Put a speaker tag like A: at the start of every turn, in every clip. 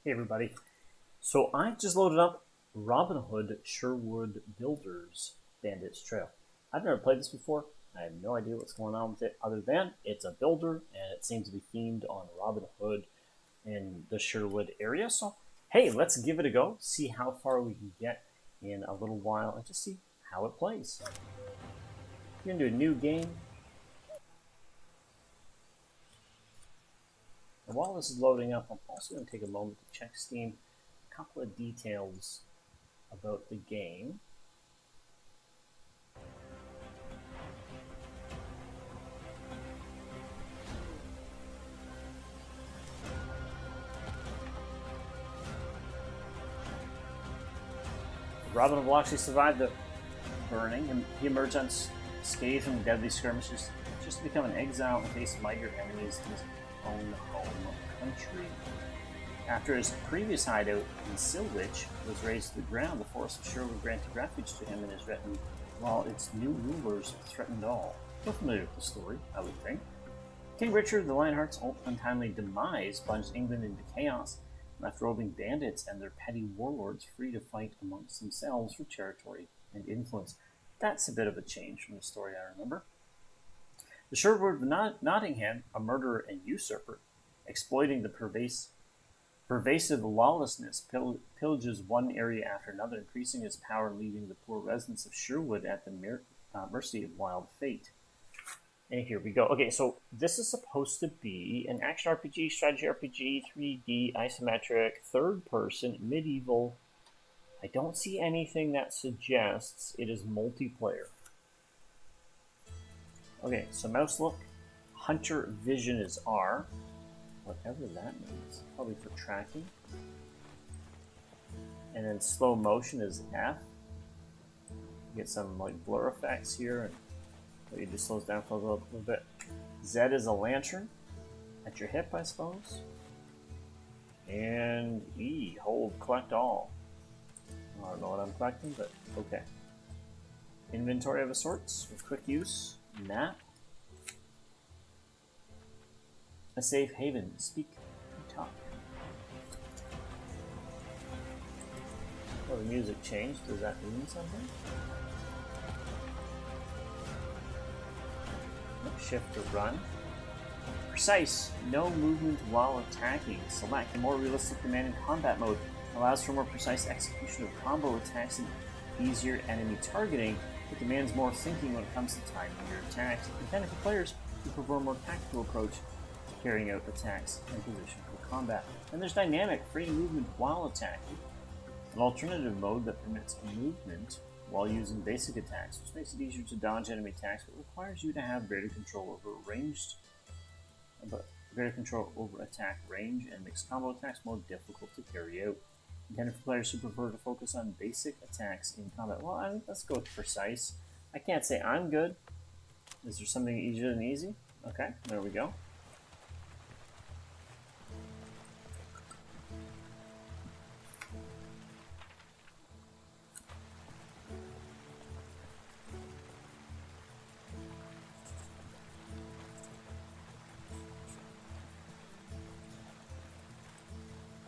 A: Hey everybody. So I just loaded up Robin Hood Sherwood Builders Bandits Trail. I've never played this before. I have no idea what's going on with it other than it's a builder and it seems to be themed on Robin Hood in the Sherwood area. So hey, let's give it a go, see how far we can get in a little while and just see how it plays. We're gonna do a new game. And while this is loading up, I'm also going to take a moment to check Steam a couple of details about the game. Robin will actually survive the burning, and he emerged unscathed from deadly skirmishes, just to become an exile and face mightier enemies in his own home country. After his previous hideout in Silwich was razed to the ground, the forest of Sherwood granted refuge to him and his retinue, while its new rulers threatened all. You're familiar with the story, I would think. King Richard the Lionheart's untimely demise plunged England into chaos, left roving bandits and their petty warlords free to fight amongst themselves for territory and influence. That's a bit of a change from the story I remember. The Sherwood of Nottingham, a murderer and usurper, exploiting the pervasive lawlessness, pillages one area after another, increasing his power and leaving the poor residents of Sherwood at the mercy of wild fate. And here we go. Okay, so this is supposed to be an action RPG, strategy RPG, 3D, isometric, third-person, medieval. I don't see anything that suggests it is multiplayer. Okay, so mouse look, hunter vision is R, whatever that means, probably for tracking. And then slow motion is F. You get some like blur effects here, and it just slows down for a little bit. Z is a lantern at your hip, I suppose. And E, hold, collect all. I don't know what I'm collecting, but okay. Inventory of a sorts with quick use. Map. A safe haven. Speak and talk. Oh, the music changed. Does that mean something? Shift to run. Precise. No movement while attacking. Select. A more realistic command in combat mode. Allows for more precise execution of combo attacks and easier enemy targeting. It demands more thinking when it comes to timing your attacks, intended for players who prefer a more tactical approach to carrying out attacks and position for combat. And there's dynamic, free movement while attacking, an alternative mode that permits movement while using basic attacks, which makes it easier to dodge enemy attacks, but requires you to have greater control over attack range, and makes combo attacks more difficult to carry out. Intended for players who prefer to focus on basic attacks in combat. Well, let's go with precise. I can't say I'm good. Is there something easier than easy? Okay, there we go.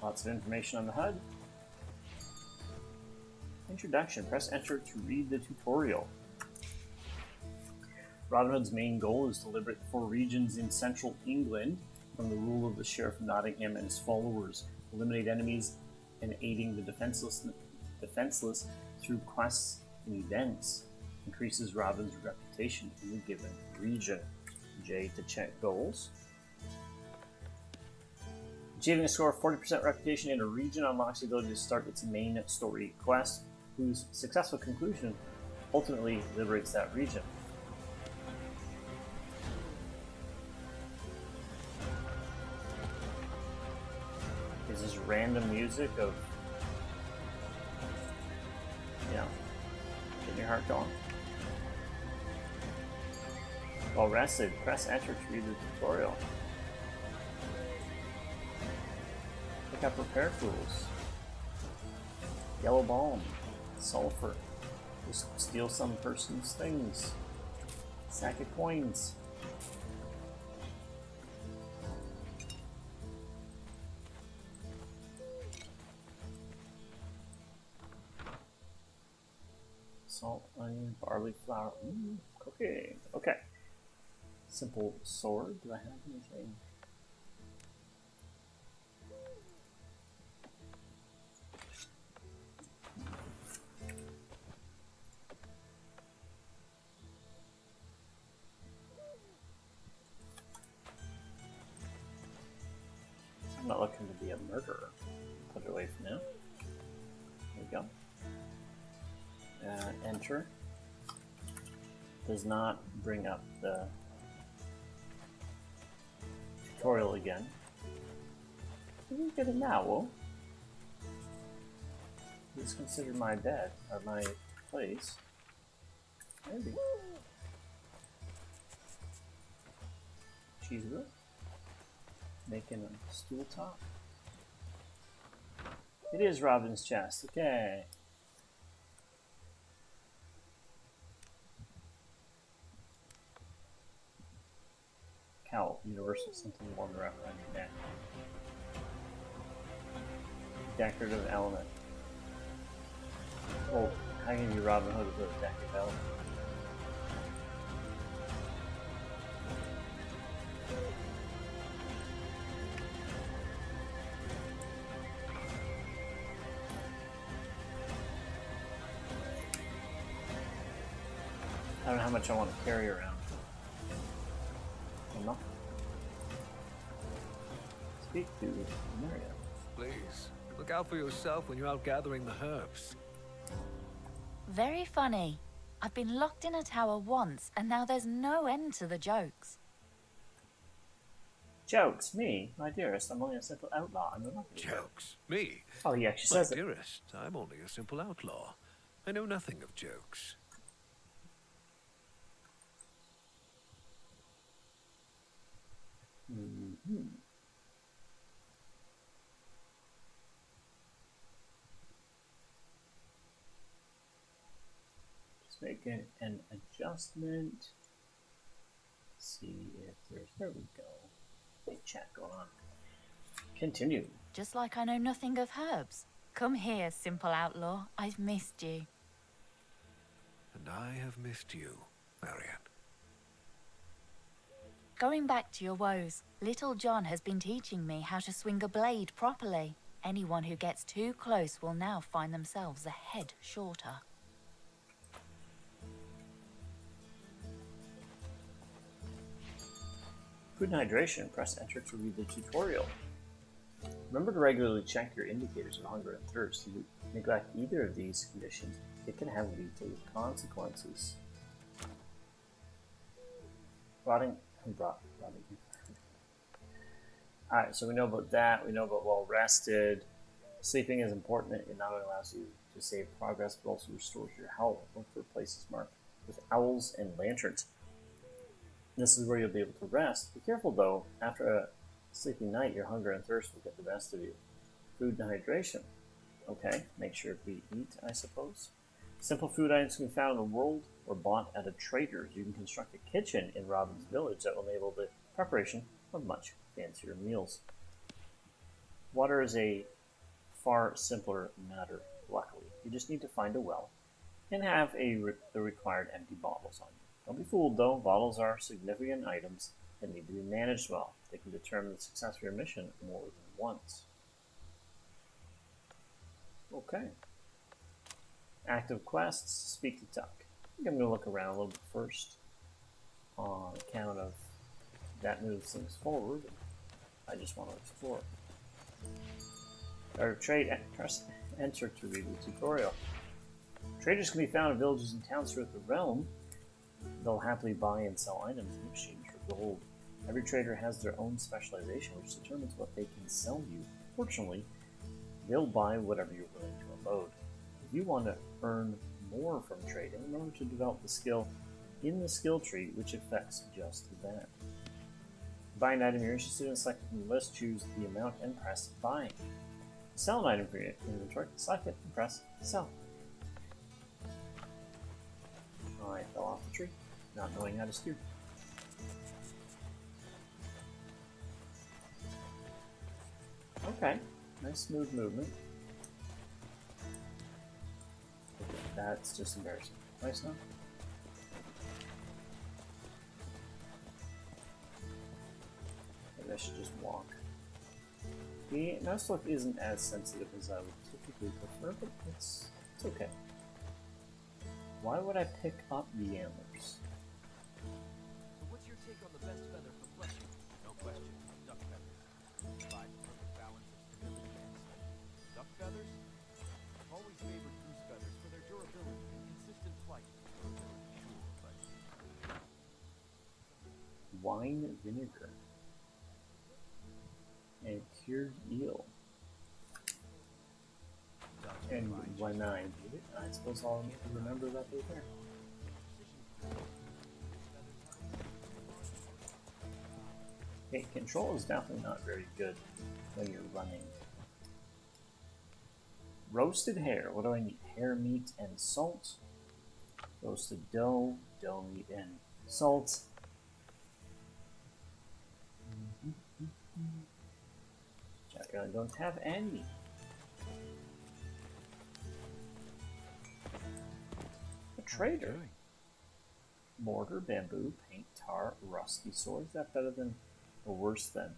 A: Lots of information on the HUD. Introduction. Press enter to read the tutorial. Robin Hood's main goal is to liberate the 4 regions in central England from the rule of the Sheriff of Nottingham and his followers, eliminate enemies, and aiding the defenseless through quests and events. Increases Robin's reputation in the given region. J to check goals. Achieving a score of 40% reputation in a region unlocks the ability to start its main story quest, whose successful conclusion ultimately liberates that region. Is this random music of, getting your heart going? Well rested, press enter to read the tutorial. Pick up repair tools. Yellow balm. Sulfur. Just steal some person's things. Sack of coins. Salt, onion, barley flour. Cooking. Okay. Simple sword. Do I have anything? I'm not looking to be a murderer. Put it away for now. There we go. Enter. Does not bring up the tutorial again. Did you get an owl? Please consider my bed or my place. Maybe. Cheese whip. Making a stool top. It is Robin's chest. Okay. Cowl, universal, something worn around your neck. Decorative element. Oh, how can you Robin Hood with a decorative element? I don't know how much I want to carry around. Enough. Speak to Maria.
B: Please, look out for yourself when you're out gathering the herbs.
C: Very funny. I've been locked in a tower once, and now there's no end to the jokes.
A: Jokes? Me? My dearest, I'm only a simple outlaw. I'm not
B: Jokes? Me?
A: Oh, he actually says it.
B: My dearest, I'm only a simple outlaw. I know nothing of jokes.
A: Just making an adjustment. See if there we go. Big chat going on. Continue.
C: Just like I know nothing of herbs. Come here, simple outlaw. I've missed you.
B: And I have missed you, Marian.
C: Going back to your woes, Little John has been teaching me how to swing a blade properly. Anyone who gets too close will now find themselves a head shorter.
A: Food and hydration. Press enter to read the tutorial. Remember to regularly check your indicators of hunger and thirst. If you neglect either of these conditions, it can have lethal consequences. Rotting. Alright, so we know about that. We know about well rested. Sleeping is important. It not only allows you to save progress, but also restores your health. Look for places marked with owls and lanterns. This is where you'll be able to rest. Be careful though, after a sleepy night, your hunger and thirst will get the best of you. Food and hydration. Okay, make sure we eat, I suppose. Simple food items can be found in the world or bought at a trader's. You can construct a kitchen in Robin's village that will enable the preparation of much fancier meals. Water is a far simpler matter, luckily. You just need to find a well and have the required empty bottles on you. Don't be fooled though, bottles are significant items that need to be managed well. They can determine the success of your mission more than once. Okay. Active quests, speak to Tuck. I think I'm going to look around a little bit first on account of that moves things forward. I just want to explore. Or trade, press enter to read the tutorial. Traders can be found in villages and towns throughout the realm. They'll happily buy and sell items in exchange for gold. Every trader has their own specialization, which determines what they can sell you. Fortunately, they'll buy whatever you're willing to unload. If you want to earn more from trading, remember to develop the skill in the skill tree, which affects just that. To buy an item you're interested in, select from the list, choose the amount, and press buy. To sell an item for your inventory, select it and press sell. I fell off the tree, not knowing how to steer. Okay, nice smooth movement. That's just embarrassing. twice now. Maybe I should just walk. The Nuzlocke isn't as sensitive as I would typically prefer, but it's okay. Why would I pick up the antlers?
D: So what's your take on the best feather for fleshing? No question, duck feathers. Provide the perfect balance of stability and strength. Duck feathers? I've always favored goose feathers for their durability and consistent flight. Durability, sure, but
A: Wine vinegar and cured eel. And when I do it, I suppose I'll remember that they're there. Okay, control is definitely not very good when you're running. Roasted hare. What do I need? Hare meat and salt. Roasted dough, dough meat and salt. Check, I don't have any. Trader. Mortar, bamboo, paint, tar, rusty sword. Is that better than or worse than?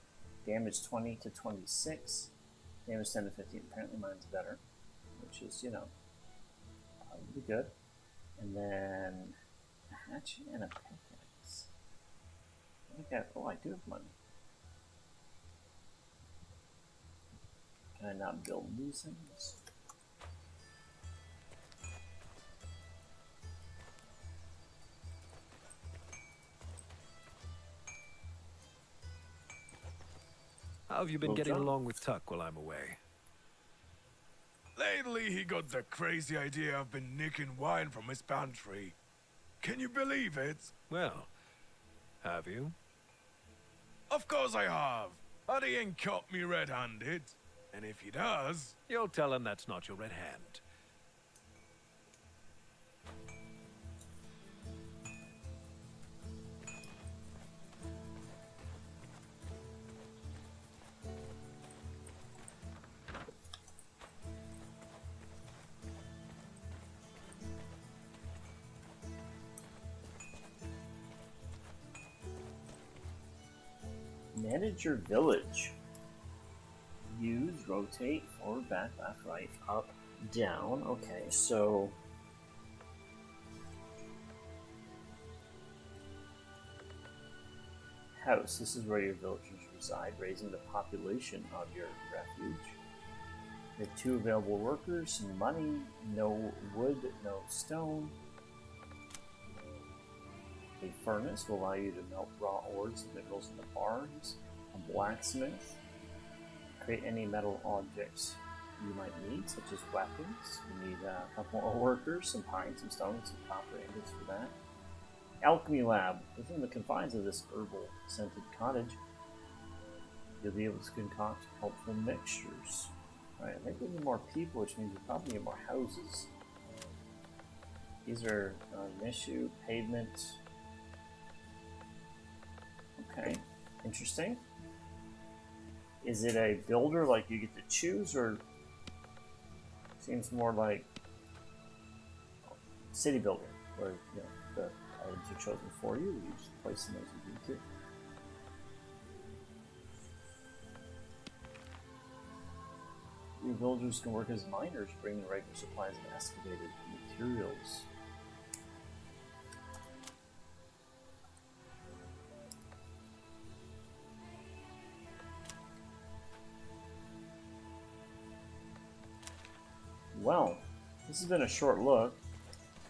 A: Damage 20 to 26. Damage 10 to 15. Apparently mine's better. Which is, you know, probably good. And then a hatchet and a pickaxe. I think I do have money. Can I not build these things?
B: How have you been getting along with Tuck while I'm away?
E: Lately, he got the crazy idea I've been nicking wine from his pantry. Can you believe it?
B: Well, have you?
E: Of course I have. But he ain't caught me red-handed. And if he does...
B: You'll tell him that's not your red hand.
A: Manage your village. Use, rotate, forward, back, left, right, up, down. Okay, so... House. This is where your villagers reside, raising the population of your refuge. You have 2 available workers, money, no wood, no stone. A furnace will allow you to melt raw ores and minerals in the barns. A blacksmith. Create any metal objects you might need, such as weapons. You need a couple more workers, some pine, some stone, some copper ingots for that. Alchemy lab. Within the confines of this herbal scented cottage, you'll be able to concoct helpful mixtures. Alright, I think we need more people, which means we probably need more houses. These are an issue, pavement. Okay, interesting. Is it a builder, like you get to choose, or seems more like city builder, where you know the items are chosen for you, you just place them as you need to. Your villagers can work as miners, bringing regular supplies of excavated materials. Well, this has been a short look,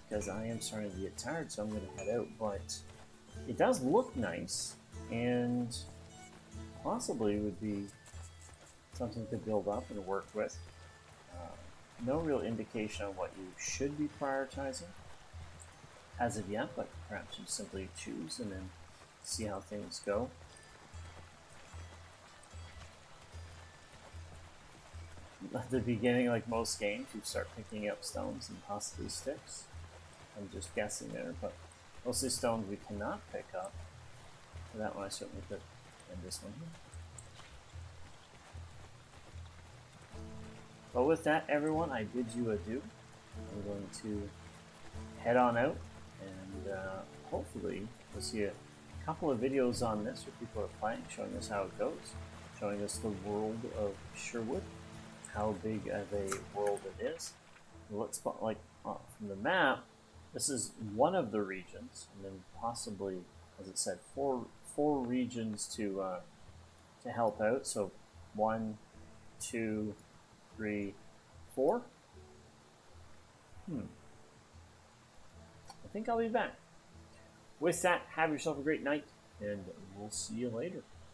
A: because I am starting to get tired, so I'm going to head out, but it does look nice, and possibly would be something to build up and work with. No real indication on what you should be prioritizing as of yet, but perhaps you simply choose and then see how things go. At the beginning, like most games, you start picking up stones and possibly sticks. I'm just guessing there, but mostly stones we cannot pick up. For that one I certainly could, and this one here. But with that, everyone, I bid you adieu. I'm going to head on out, and hopefully we'll see a couple of videos on this where people are playing, showing us how it goes, showing us the world of Sherwood, how big of a world it is. It looks like from the map, this is one of the regions, and then possibly, as it said, four regions to help out. So 1, 2, 3, 4. I think I'll be back. With that, have yourself a great night, and we'll see you later.